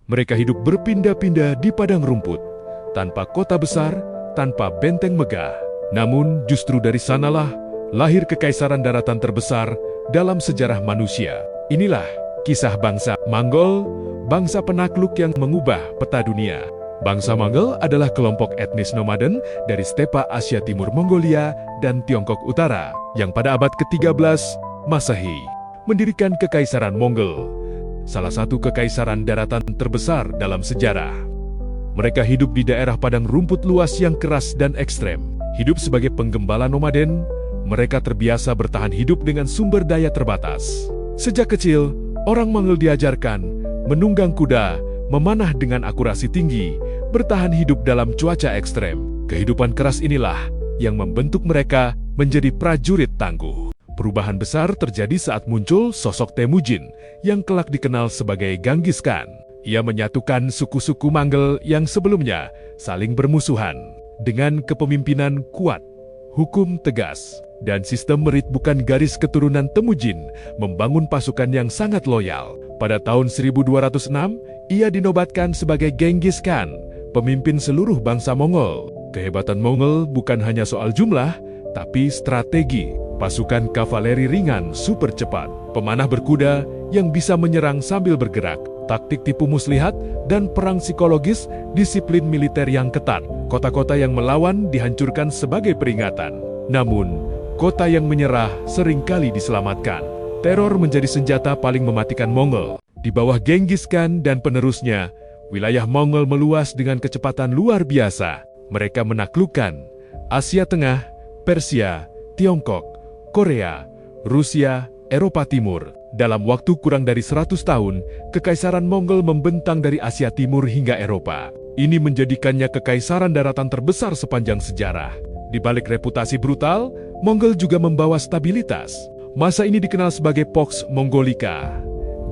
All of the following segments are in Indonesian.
Mereka hidup berpindah-pindah di padang rumput, tanpa kota besar, tanpa benteng megah. Namun justru dari sanalah lahir kekaisaran daratan terbesar dalam sejarah manusia. Inilah kisah bangsa Mongol, bangsa penakluk yang mengubah peta dunia. Bangsa Mongol adalah kelompok etnis nomaden dari stepa Asia Timur Mongolia dan Tiongkok Utara, yang pada abad ke-13 Masehi mendirikan Kekaisaran Mongol, salah satu kekaisaran daratan terbesar dalam sejarah. Mereka hidup di daerah padang rumput luas yang keras dan ekstrem. Hidup sebagai penggembala nomaden, mereka terbiasa bertahan hidup dengan sumber daya terbatas. Sejak kecil, orang Mongol diajarkan menunggang kuda, memanah dengan akurasi tinggi, bertahan hidup dalam cuaca ekstrem. Kehidupan keras inilah yang membentuk mereka menjadi prajurit tangguh. Perubahan besar terjadi saat muncul sosok Temujin yang kelak dikenal sebagai Genghis Khan. Ia menyatukan suku-suku Mongol yang sebelumnya saling bermusuhan. Dengan kepemimpinan kuat, hukum tegas, dan sistem merit bukan garis keturunan Temujin, membangun pasukan yang sangat loyal. Pada tahun 1206, ia dinobatkan sebagai Genghis Khan, pemimpin seluruh bangsa Mongol. Kehebatan Mongol bukan hanya soal jumlah, tapi strategi. Pasukan kavaleri ringan super cepat, pemanah berkuda yang bisa menyerang sambil bergerak, taktik tipu muslihat, dan perang psikologis, disiplin militer yang ketat. Kota-kota yang melawan dihancurkan sebagai peringatan. Namun, kota yang menyerah seringkali diselamatkan. Teror menjadi senjata paling mematikan Mongol. Di bawah Genghis Khan dan penerusnya, wilayah Mongol meluas dengan kecepatan luar biasa. Mereka menaklukkan Asia Tengah, Persia, Tiongkok, Korea, Rusia, Eropa Timur. Dalam waktu kurang dari 100 tahun, Kekaisaran Mongol membentang dari Asia Timur hingga Eropa. Ini menjadikannya kekaisaran daratan terbesar sepanjang sejarah. Di balik reputasi brutal, Mongol juga membawa stabilitas. Masa ini dikenal sebagai Pax Mongolica.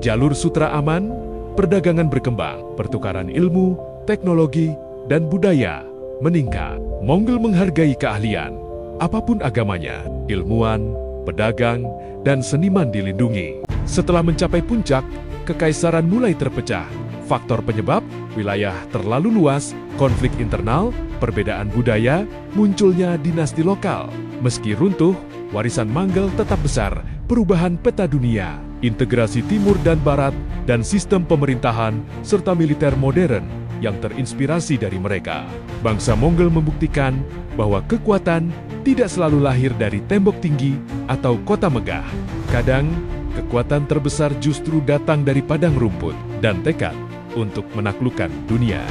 Jalur sutra aman, perdagangan berkembang, pertukaran ilmu, teknologi, dan budaya meningkat. Mongol menghargai keahlian. Apapun agamanya, ilmuwan, pedagang, dan seniman dilindungi. Setelah mencapai puncak, kekaisaran mulai terpecah. Faktor penyebab, wilayah terlalu luas, konflik internal, perbedaan budaya, munculnya dinasti lokal. Meski runtuh, warisan Mongol tetap besar, perubahan peta dunia, integrasi timur dan barat, dan sistem pemerintahan, serta militer modern yang terinspirasi dari mereka. Bangsa Mongol membuktikan bahwa kekuatan tidak selalu lahir dari tembok tinggi atau kota megah. Kadang, kekuatan terbesar justru datang dari padang rumput dan tekad untuk menaklukkan dunia.